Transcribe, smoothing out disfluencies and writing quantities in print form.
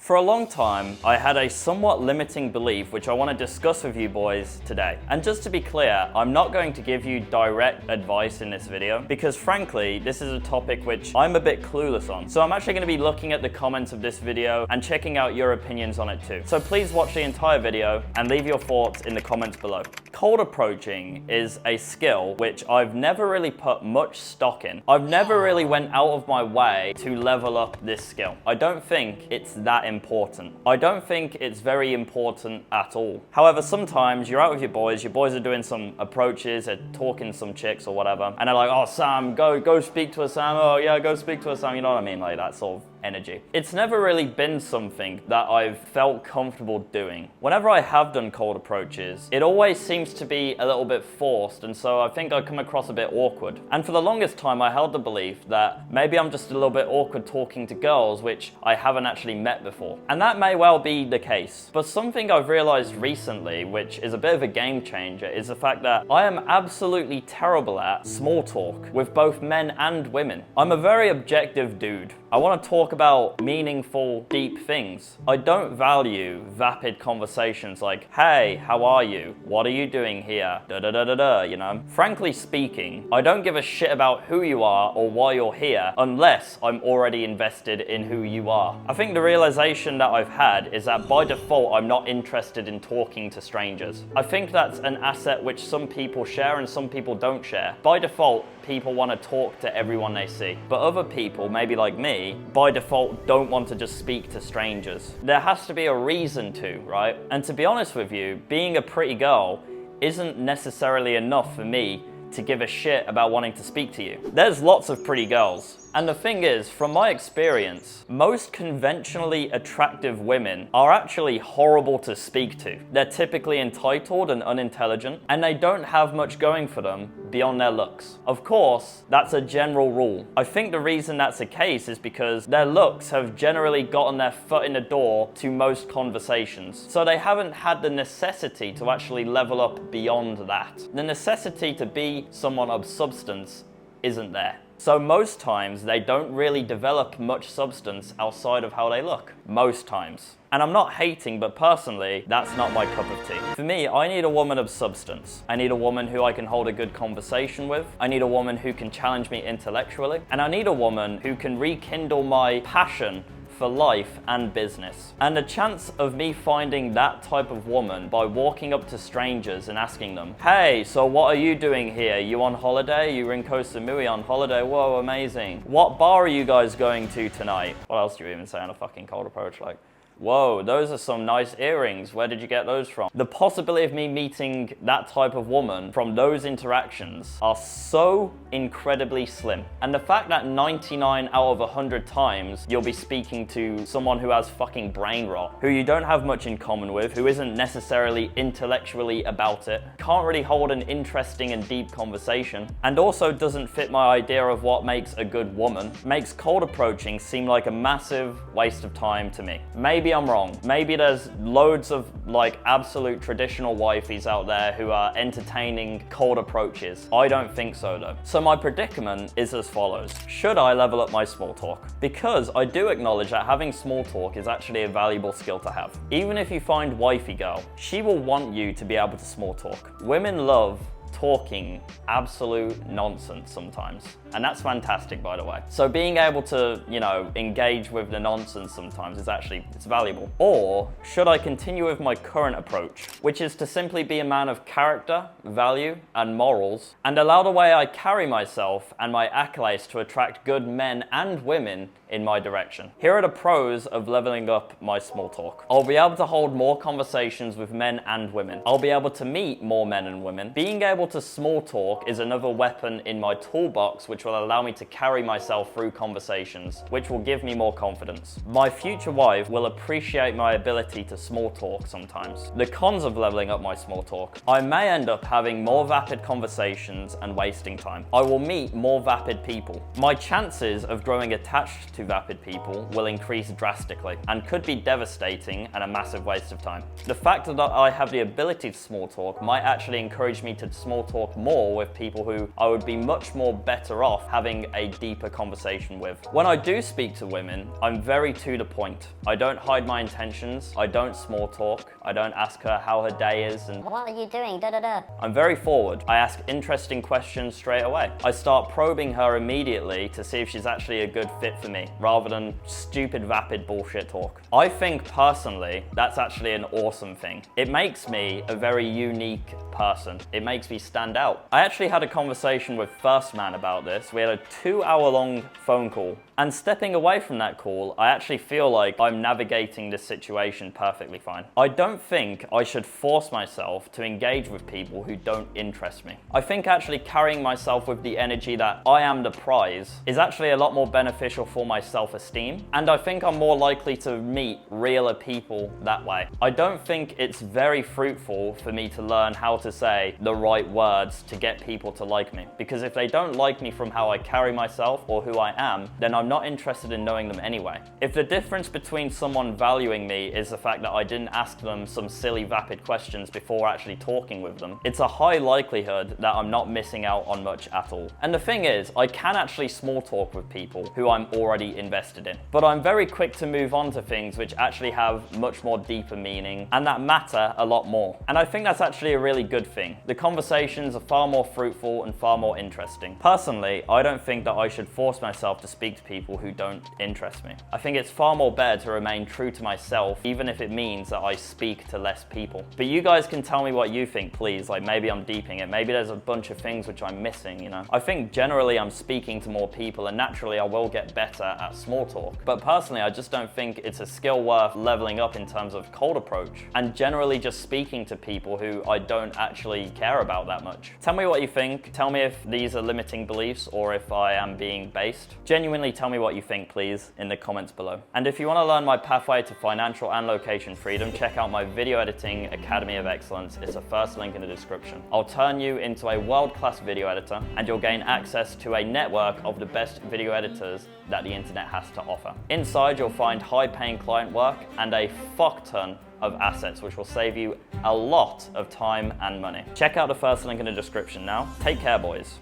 For a long time, I had a somewhat limiting belief which I want to discuss with you boys today. And just to be clear, I'm not going to give you direct advice in this video because frankly, this is a topic which I'm a bit clueless on. So I'm actually going to be looking at the comments of this video and checking out your opinions on it too. So please watch the entire video and leave your thoughts in the comments below. Cold approaching is a skill which I've never really put much stock in. I've never really went out of my way to level up this skill. I don't think it's that important. I don't think it's very important at all. However, sometimes you're out with your boys are doing some approaches, they're talking to some chicks or whatever, and they're like, oh Sam, go speak to her, Sam, oh yeah, go speak to her, Sam, you know what I mean, like that sort of energy. It's never really been something that I've felt comfortable doing. Whenever I have done cold approaches, it always seems to be a little bit forced, and so I think I come across a bit awkward. And for the longest time, I held the belief that maybe I'm just a little bit awkward talking to girls which I haven't actually met before. And that may well be the case. But something I've realized recently, which is a bit of a game changer, is the fact that I am absolutely terrible at small talk with both men and women. I'm a very objective dude. I want to talk about meaningful, deep things. I don't value vapid conversations like, hey, how are you? What are you doing here? You know? Frankly speaking, I don't give a shit about who you are or why you're here unless I'm already invested in who you are. I think the realization that I've had is that by default, I'm not interested in talking to strangers. I think that's an asset which some people share and some people don't share. By default, people want to talk to everyone they see. But other people, maybe like me, by default don't want to just speak to strangers. There has to be a reason to, right? And to be honest with you, being a pretty girl isn't necessarily enough for me to give a shit about wanting to speak to you. There's lots of pretty girls. And the thing is, from my experience, most conventionally attractive women are actually horrible to speak to. They're typically entitled and unintelligent, and they don't have much going for them beyond their looks. Of course, that's a general rule. I think the reason that's the case is because their looks have generally gotten their foot in the door to most conversations. So they haven't had the necessity to actually level up beyond that. The necessity to be someone of substance isn't there. So most times they don't really develop much substance outside of how they look. Most times. And I'm not hating, but personally, that's not my cup of tea. For me, I need a woman of substance. I need a woman who I can hold a good conversation with. I need a woman who can challenge me intellectually. And I need a woman who can rekindle my passion for life and business. And the chance of me finding that type of woman by walking up to strangers and asking them, hey, so what are you doing here? You on holiday? You in Koh Samui on holiday? Whoa, amazing. What bar are you guys going to tonight? What else do you even say on a fucking cold approach? Like, whoa, those are some nice earrings. Where did you get those from? The possibility of me meeting that type of woman from those interactions are so incredibly slim. And the fact that 99 out of 100 times you'll be speaking to someone who has fucking brain rot, who you don't have much in common with, who isn't necessarily intellectually about it, can't really hold an interesting and deep conversation, and also doesn't fit my idea of what makes a good woman, makes cold approaching seem like a massive waste of time to me. Maybe I'm wrong. Maybe there's loads of like absolute traditional wifeys out there who are entertaining cold approaches. I don't think so though. So my predicament is as follows. Should I level up my small talk? Because I do acknowledge that having small talk is actually a valuable skill to have. Even if you find wifey girl, she will want you to be able to small talk. Women love talking absolute nonsense sometimes. And that's fantastic, by the way. So being able to, you know, engage with the nonsense sometimes is actually, it's valuable. Or should I continue with my current approach, which is to simply be a man of character, value, and morals, and allow the way I carry myself and my accolades to attract good men and women in my direction. Here are the pros of leveling up my small talk. I'll be able to hold more conversations with men and women. I'll be able to meet more men and women. Being able to small talk is another weapon in my toolbox which will allow me to carry myself through conversations, which will give me more confidence. My future wife will appreciate my ability to small talk sometimes. The cons of leveling up my small talk: I may end up having more vapid conversations and wasting time. I will meet more vapid people. My chances of growing attached to vapid people will increase drastically and could be devastating and a massive waste of time. The fact that I have the ability to small talk might actually encourage me to small talk more with people who I would be much more better off having a deeper conversation with. When I do speak to women, I'm very to the point. I don't hide my intentions, I don't small talk, I don't ask her how her day is and what are you doing, da da da. I'm very forward. I ask interesting questions straight away. I start probing her immediately to see if she's actually a good fit for me, rather than stupid vapid bullshit talk. I think personally, that's actually an awesome thing. It makes me a very unique person. It makes me stand out. I actually had a conversation with First Man about this. We had a 2-hour-long phone call. And stepping away from that call, I actually feel like I'm navigating this situation perfectly fine. I don't think I should force myself to engage with people who don't interest me. I think actually carrying myself with the energy that I am the prize is actually a lot more beneficial for my self-esteem. And I think I'm more likely to meet realer people that way. I don't think it's very fruitful for me to learn how to say the right words to get people to like me. Because if they don't like me from how I carry myself or who I am, then I'm not interested in knowing them anyway. If the difference between someone valuing me is the fact that I didn't ask them some silly vapid questions before actually talking with them, it's a high likelihood that I'm not missing out on much at all. And the thing is, I can actually small talk with people who I'm already invested in. But I'm very quick to move on to things which actually have much more deeper meaning and that matter a lot more. And I think that's actually a really good thing. The conversations are far more fruitful and far more interesting. Personally, I don't think that I should force myself to speak to people who don't interest me. I think it's far more better to remain true to myself, even if it means that I speak to less people. But you guys can tell me what you think, please. Like, maybe I'm deeping it. Maybe there's a bunch of things which I'm missing, you know? I think generally I'm speaking to more people and naturally I will get better at small talk. But personally, I just don't think it's a skill worth leveling up in terms of cold approach and generally just speaking to people who I don't actually care about that much. Tell me what you think. Tell me if these are limiting beliefs or if I am being based. Genuinely tell me what you think, please, in the comments below. And if you want to learn my pathway to financial and location freedom, check out my Video Editing Academy of Excellence. It's the first link in the description. I'll turn you into a world-class video editor and you'll gain access to a network of the best video editors that the internet has to offer. Inside, you'll find high-paying client work and a fuck ton of assets, which will save you a lot of time and money. Check out the first link in the description now. Take care, boys.